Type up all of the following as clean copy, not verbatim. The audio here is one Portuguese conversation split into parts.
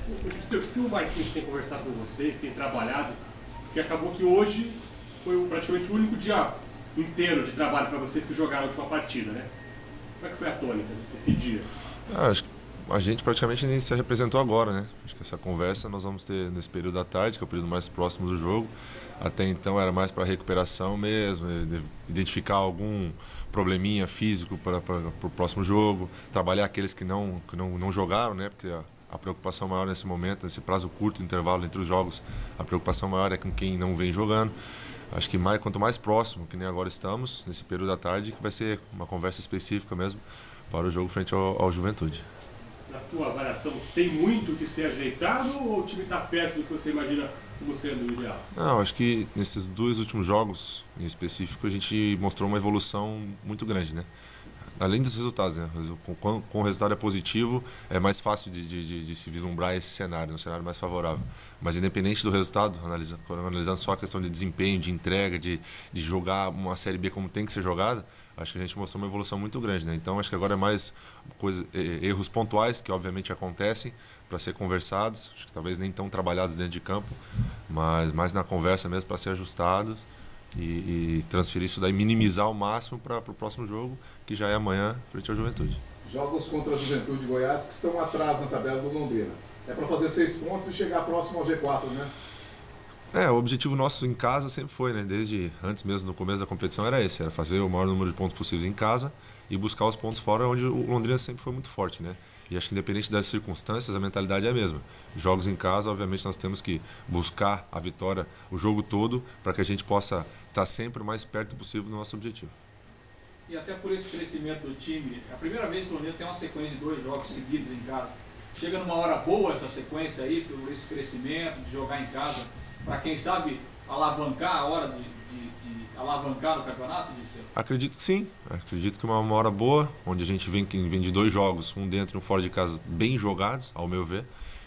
O que o Marquinhos tem conversado com vocês, tem trabalhado, que acabou que hoje foi praticamente o único dia inteiro de trabalho para vocês que jogaram a última partida, né? Como é que foi a tônica desse dia? Acho que a gente praticamente nem se representou agora, né? Acho que essa conversa nós vamos ter nesse período da tarde, que é o período mais próximo do jogo. Até então era mais para recuperação mesmo, identificar algum probleminha físico para o próximo jogo, trabalhar aqueles que não jogaram, né? Porque a preocupação maior nesse momento, nesse prazo curto, intervalo entre os jogos, a preocupação maior é com quem não vem jogando. Acho que quanto mais próximo, que nem agora estamos, nesse período da tarde, que vai ser uma conversa específica mesmo para o jogo frente ao Juventude. Na tua avaliação, tem muito que ser ajeitado ou o time está perto do que você imagina como sendo o ideal? Não, acho que nesses dois últimos jogos, em específico, a gente mostrou uma evolução muito grande, né? Além dos resultados, né? Com o resultado é positivo, é mais fácil de se vislumbrar esse cenário, um cenário mais favorável. Mas independente do resultado, analisando só a questão de desempenho, de entrega, de jogar uma Série B como tem que ser jogada, acho que a gente mostrou uma evolução muito grande, né? Então acho que agora é mais erros pontuais que obviamente acontecem para ser conversados, acho que talvez nem tão trabalhados dentro de campo, mas mais na conversa mesmo para ser ajustados. E transferir isso daí, minimizar ao máximo para o próximo jogo, que já é amanhã, frente ao Juventude. Jogos contra a Juventude de Goiás que estão atrás na tabela do Londrina. É para fazer 6 pontos e chegar próximo ao G4, né? O objetivo nosso em casa sempre foi, né? Desde antes mesmo, no começo da competição, era esse, era fazer o maior número de pontos possíveis em casa e buscar os pontos fora, onde o Londrina sempre foi muito forte, né? E acho que independente das circunstâncias, a mentalidade é a mesma. Jogos em casa, obviamente, nós temos que buscar a vitória o jogo todo para que a gente possa estar sempre o mais perto possível do nosso objetivo. E até por esse crescimento do time, é a primeira vez que o Londrina tem uma sequência de 2 jogos seguidos em casa. Chega numa hora boa essa sequência aí, por esse crescimento, de jogar em casa, para quem sabe alavancar a hora de alavancar no campeonato, Dirceu? Acredito que sim, acredito que é uma hora boa, onde a gente vem de 2 jogos, um dentro e um fora de casa, bem jogados, ao meu ver.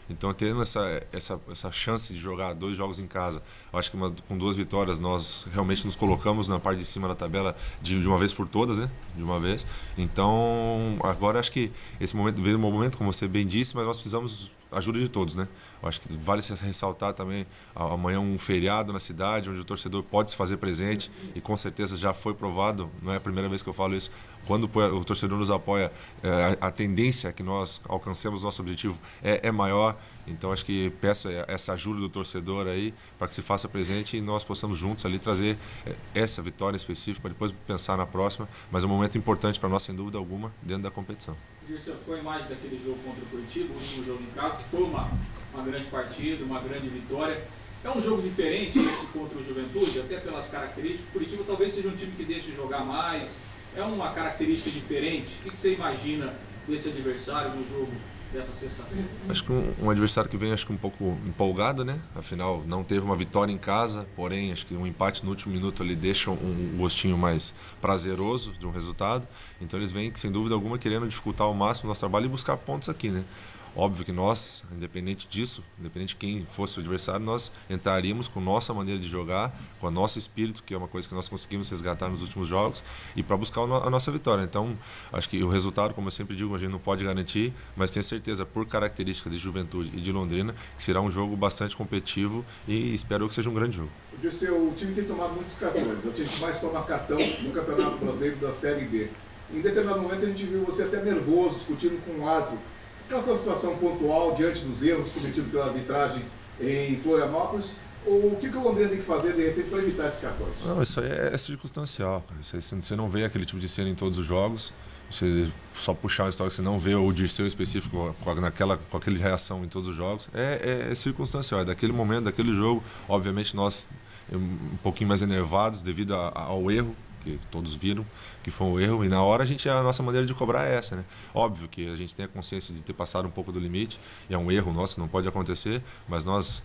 Então, tendo essa chance de jogar 2 jogos em casa, eu acho que com 2 vitórias nós realmente nos colocamos na parte de cima da tabela de uma vez por todas, né? De uma vez. Então, agora acho que esse momento veio um momento, como você bem disse, mas nós precisamos ajuda de todos, né? Eu acho que vale se ressaltar também amanhã um feriado na cidade, onde o torcedor pode se fazer presente e com certeza já foi provado, não é a primeira vez que eu falo isso, quando o torcedor nos apoia, a tendência que nós alcancemos o nosso objetivo é maior. Então acho que peço essa ajuda do torcedor aí para que se faça presente e nós possamos juntos ali trazer essa vitória específica para depois pensar na próxima, mas é um momento importante para nós, sem dúvida alguma, dentro da competição. Dirceu, ficou a imagem daquele jogo contra o Curitiba, o último jogo em casa, que foi uma grande partida, uma grande vitória. É um jogo diferente esse contra o Juventude, até pelas características. O Curitiba talvez seja um time que deixe jogar mais. É uma característica diferente. O que você imagina desse adversário no jogo dessa sexta-feira? Acho que um adversário que vem um pouco empolgado, né? Afinal, não teve uma vitória em casa, porém acho que um empate no último minuto ali deixa um gostinho mais prazeroso de um resultado. Então eles vêm, sem dúvida alguma, querendo dificultar ao máximo o nosso trabalho e buscar pontos aqui, né? Óbvio que nós, independente disso, independente de quem fosse o adversário, nós entraríamos com nossa maneira de jogar, com o nosso espírito, que é uma coisa que nós conseguimos resgatar nos últimos jogos, e para buscar a nossa vitória. Então, acho que o resultado, como eu sempre digo, a gente não pode garantir, mas tenho certeza, por características de Juventude e de Londrina, que será um jogo bastante competitivo e espero que seja um grande jogo. O time tem tomado muitos cartões, é o time que mais toma cartão no Campeonato Brasileiro da Série B. Em determinado momento a gente viu você até nervoso, discutindo com o árbitro. Qual foi a situação pontual diante dos erros cometidos pela arbitragem em Florianópolis? Ou o que o Londrina tem que fazer, de repente, para evitar esses cartões? Não, isso aí é circunstancial. Você não vê aquele tipo de cena em todos os jogos. Você só puxar uma história que você não vê o Dirceu específico com aquela reação em todos os jogos. É circunstancial, é daquele momento, daquele jogo. Obviamente nós um pouquinho mais enervados devido ao erro, que todos viram que foi um erro, e na hora a nossa maneira de cobrar é essa, né? Óbvio que a gente tem a consciência de ter passado um pouco do limite, e é um erro nosso que não pode acontecer, mas nós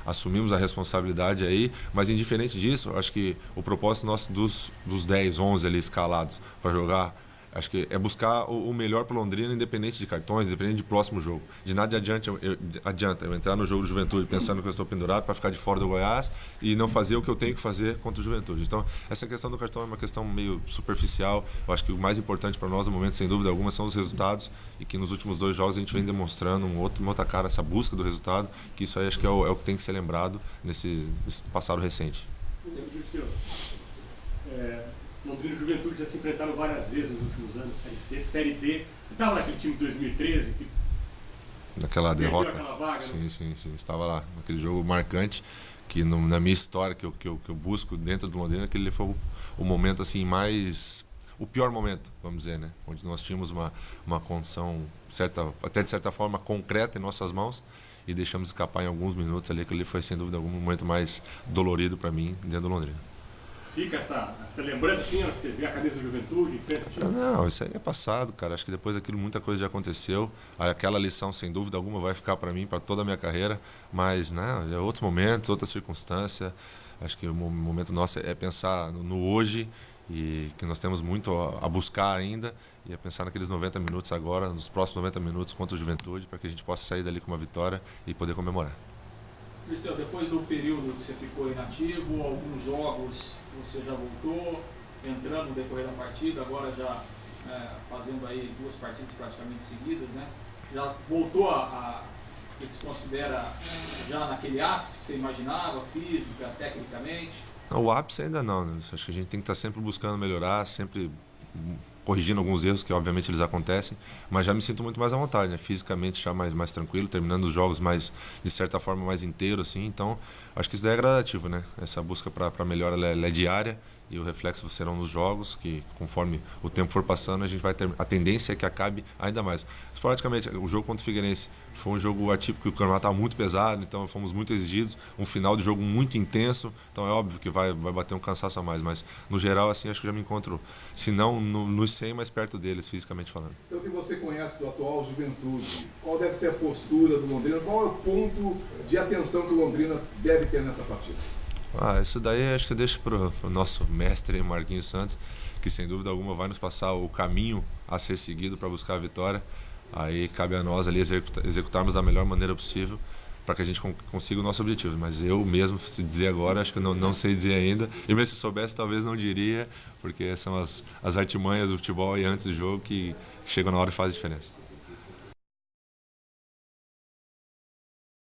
assumimos a responsabilidade aí, mas indiferente disso, acho que o propósito nosso dos 10, 11 ali escalados para jogar Acho que é buscar o melhor para Londrina, independente de cartões, independente de próximo jogo. De nada adianta eu entrar no jogo do Juventude pensando que eu estou pendurado para ficar de fora do Goiás e não fazer o que eu tenho que fazer contra o Juventude. Então, essa questão do cartão é uma questão meio superficial. Eu acho que o mais importante para nós no momento, sem dúvida alguma, são os resultados e que nos últimos 2 jogos a gente vem demonstrando uma outra cara, essa busca do resultado, que isso aí acho que é o que tem que ser lembrado nesse passado recente. Londrina e Juventude já se enfrentaram várias vezes nos últimos anos, Série C, Série D. Você estava naquele time de 2013? Naquela derrota? Aquela vaga, sim, né? sim. Estava lá. Naquele jogo marcante, que na minha história que eu busco dentro do Londrina, aquele foi o momento assim mais... O pior momento, vamos dizer, né? Onde nós tínhamos uma condição, até de certa forma, concreta em nossas mãos e deixamos escapar em alguns minutos ali. Aquele foi, sem dúvida, algum momento mais dolorido para mim dentro do Londrina. Fica essa lembrança assim, ó, que você vê a camisa da Juventude, enfrenta o time? Não, isso aí é passado, cara. Acho que depois daquilo muita coisa já aconteceu. Aquela lição, sem dúvida alguma, vai ficar para mim, para toda a minha carreira. Mas, não, é outros momentos, outra circunstância. Acho que o momento nosso é pensar no hoje e que nós temos muito a buscar ainda e a pensar naqueles 90 minutos agora, nos próximos 90 minutos contra o Juventude, para que a gente possa sair dali com uma vitória e poder comemorar. Dirceu, depois do período que você ficou inativo, alguns jogos você já voltou, entrando no decorrer da partida, agora já fazendo aí 2 partidas praticamente seguidas, né? Já voltou você se considera já naquele ápice que você imaginava, física, tecnicamente? O ápice ainda não, né? Acho que a gente tem que estar sempre buscando melhorar, sempre corrigindo alguns erros que obviamente eles acontecem, mas já me sinto muito mais à vontade, né? Fisicamente já mais tranquilo, terminando os jogos mais, de certa forma, mais inteiro, assim. Então acho que isso daí é gradativo, né? Essa busca para melhora ela é diária e o reflexo serão nos jogos, que conforme o tempo for passando a gente vai ter a tendência é que acabe ainda mais. Esporadicamente, o jogo contra o Figueirense foi um jogo atípico, o campeonato estava muito pesado, então fomos muito exigidos, um final de jogo muito intenso, então é óbvio que vai bater um cansaço a mais, mas no geral assim acho que já me encontro, se não nos 100, mais perto deles, fisicamente falando. Então, o que você conhece do atual Juventude, qual deve ser a postura do Londrina, qual é o ponto de atenção que o Londrina deve ter nessa partida? Isso daí acho que eu deixo para o nosso mestre Marquinhos Santos, que sem dúvida alguma vai nos passar o caminho a ser seguido para buscar a vitória. Aí cabe a nós ali executarmos da melhor maneira possível para que a gente consiga o nosso objetivo. Mas eu mesmo, se dizer agora, acho que eu não sei dizer ainda. E mesmo se soubesse, talvez não diria, porque são as artimanhas do futebol e antes do jogo que chegam na hora e fazem diferença.